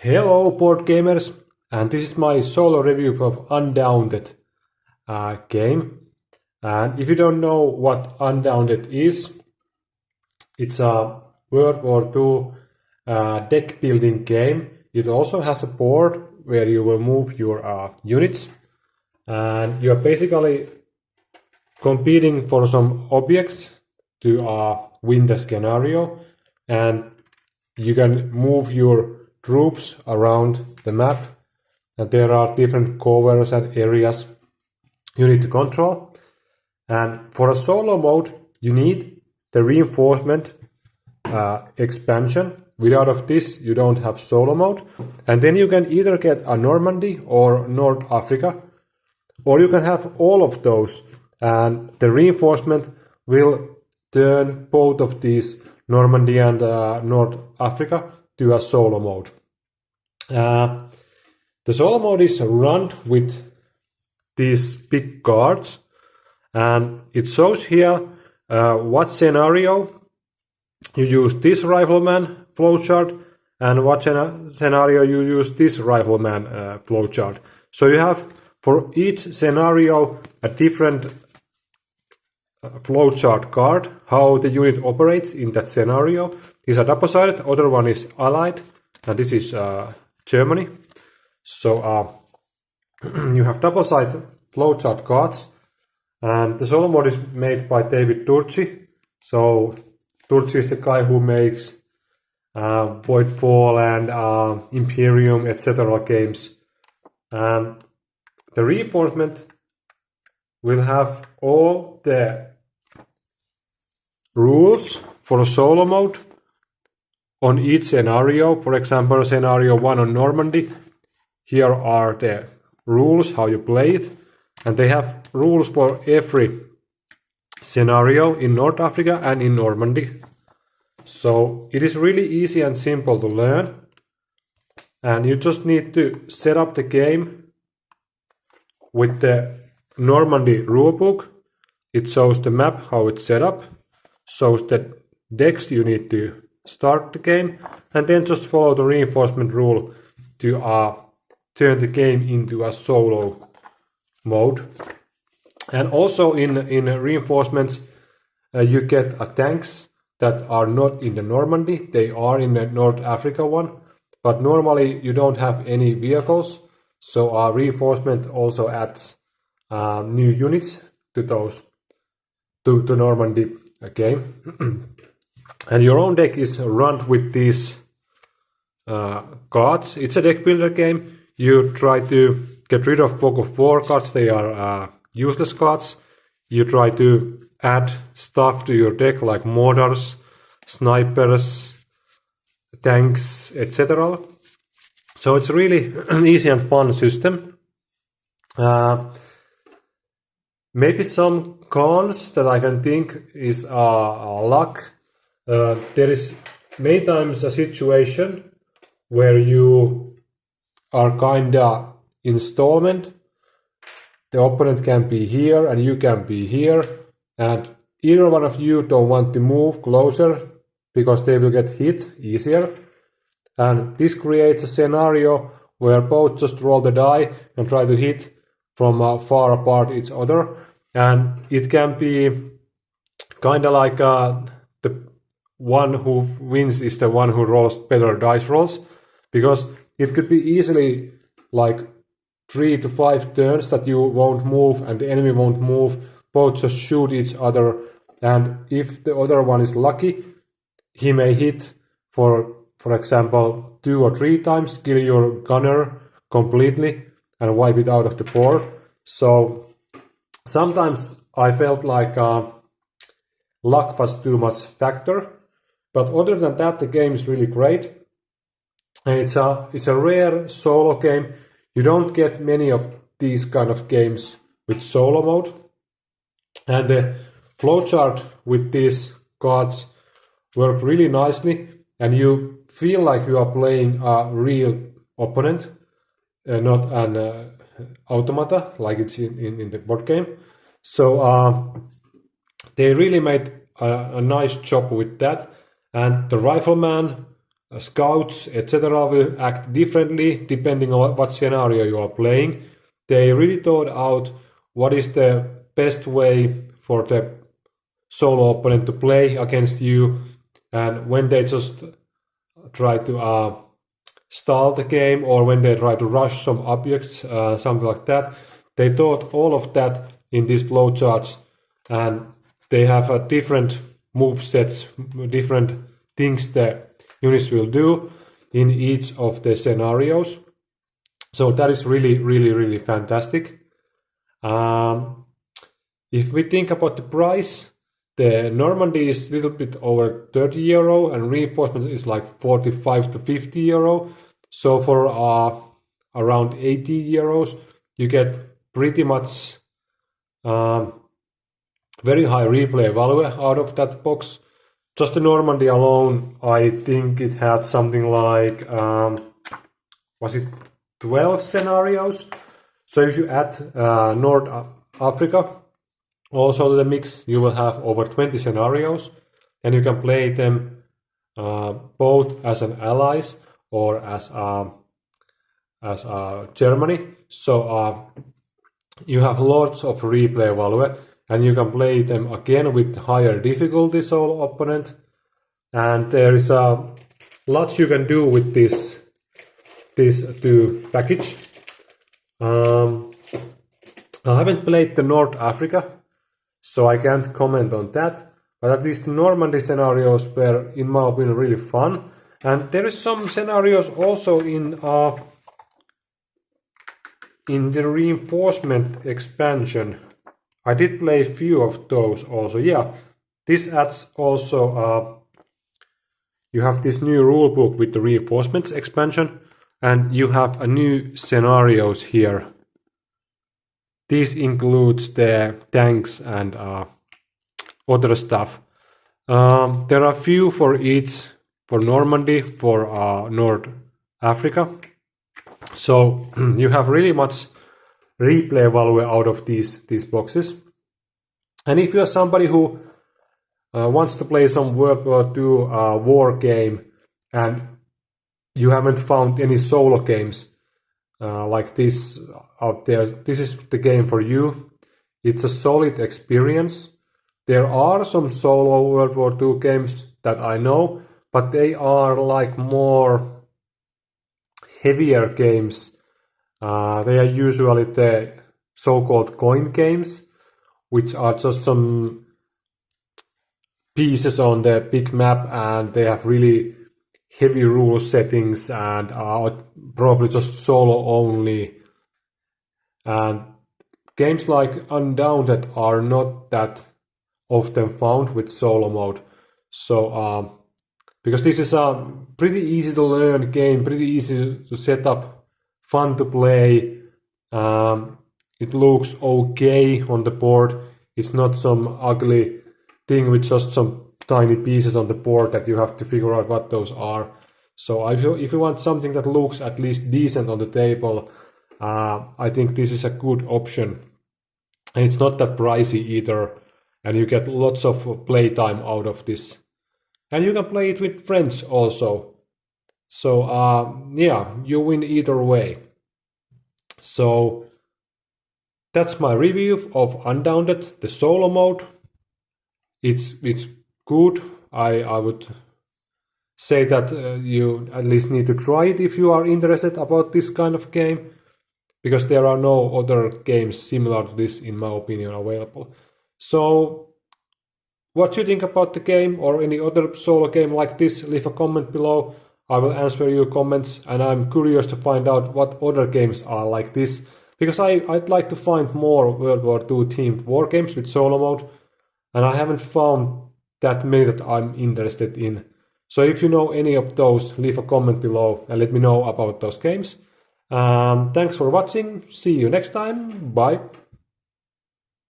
Hello board gamers, and this is my solo review of Undaunted game. And if you don't know what Undaunted is, it's a World War II deck building game. It also has a board where you will move your units, and you are basically competing for some objects to win the scenario, and you can move your troops around the map, and there are different covers and areas you need to control. And for a solo mode, you need the reinforcement expansion. Without of this, you don't have solo mode. And then you can either get a Normandy or North Africa, or you can have all of those. And the reinforcement will turn both of these, Normandy and North Africa, to a solo mode. The solo mode is run with these big cards, and it shows here what scenario you use this rifleman flowchart and what scenario you use this rifleman flowchart. So you have for each scenario a different flowchart card, how the unit operates in that scenario. These are double-sided, other one is Allied, and this is Germany. So you have double-sided flowchart cards, and the solo mode is made by David Turczi. So Turczi is the guy who makes Voidfall and Imperium, etc. games. And the reinforcement will have all the rules for a solo mode on each scenario. For example, scenario 1 on Normandy, here are the rules, how you play it, and they have rules for every scenario in North Africa and in Normandy. So it is really easy and simple to learn, and you just need to set up the game with the Normandy rulebook. It shows the map, how it's set up, shows the decks you need to start the game, and then just follow the reinforcement rule to turn the game into a solo mode. And also in reinforcements, you get tanks that are not in the Normandy, they are in the North Africa one, but normally you don't have any vehicles, so reinforcement also adds new units to those to Normandy game. And your own deck is run with these cards. It's a deck builder game. You try to get rid of fog of war cards, they are useless cards. You try to add stuff to your deck like mortars, snipers, tanks, etc. So it's really an easy and fun system. Maybe some cons that I can think is luck. There is many times a situation where you are kinda installment. The opponent can be here and you can be here, and either one of you don't want to move closer because they will get hit easier. And this creates a scenario where both just roll the die and try to hit from far apart each other. And it can be kinda like the one who wins is the one who rolls better dice rolls, because it could be easily like 3 to 5 turns that you won't move and the enemy won't move, both just shoot each other, and if the other one is lucky, he may hit for example 2 or 3 times, kill your gunner completely and wipe it out of the board. So sometimes I felt like luck was too much factor, but other than that the game is really great, and it's a rare solo game. You don't get many of these kind of games with solo mode, and the flowchart with these cards work really nicely, and you feel like you are playing a real opponent, not an automata like it's in the board game. So they really made a nice job with that, and the rifleman scouts, etc., will act differently depending on what scenario you are playing. They really thought out what is the best way for the solo opponent to play against you, and when they just try to stall the game, or when they try to rush some objects, something like that. They thought all of that in these flowcharts, and they have different move sets, different things the units will do in each of the scenarios. So that is really, really, really fantastic. If we think about the price, the Normandy is a little bit over 30 euro and reinforcement is like 45 to 50 euro. So for around 80 euros, you get pretty much very high replay value out of that box. Just the Normandy alone, I think it had something like, was it 12 scenarios? So if you add North Africa also to the mix, you will have over 20 scenarios, and you can play them both as an allies or as Germany. So you have lots of replay value, and you can play them again with higher difficulty solo opponent. And there is lots you can do with this two package. I haven't played the North Africa, so I can't comment on that. But at least the Normandy scenarios were, in my opinion, really fun. And there is some scenarios also in the reinforcement expansion. I did play a few of those also. Yeah, this adds also. You have this new rulebook with the reinforcements expansion, and you have a new scenarios here. This includes the tanks and other stuff. There are a few for each, for Normandy, for North Africa. So you have really much replay value out of these boxes. And if you are somebody who wants to play some World War II war game, and you haven't found any solo games like this out there, this is the game for you. It's a solid experience. There are some solo World War II games that I know, but they are like more heavier games. They are usually the so-called coin games, which are just some pieces on the big map, and they have really heavy rule settings and are probably just solo only. And games like Undaunted are not that often found with solo mode. So because this is a pretty easy to learn game, pretty easy to set up, fun to play. It looks okay on the board. It's not some ugly thing with just some tiny pieces on the board that you have to figure out what those are. So if you want something that looks at least decent on the table, I think this is a good option. And it's not that pricey either, and you get lots of playtime out of this. And you can play it with friends also. So yeah, you win either way. So that's my review of Undaunted, the solo mode. It's good. I would say that you at least need to try it if you are interested about this kind of game, because there are no other games similar to this, in my opinion, available. So what you think about the game or any other solo game like this, leave a comment below. I will answer your comments, and I'm curious to find out what other games are like this, because I'd like to find more World War II themed war games with solo mode, and I haven't found that many that I'm interested in. So if you know any of those, leave a comment below and let me know about those games. Thanks for watching. See you next time. Bye.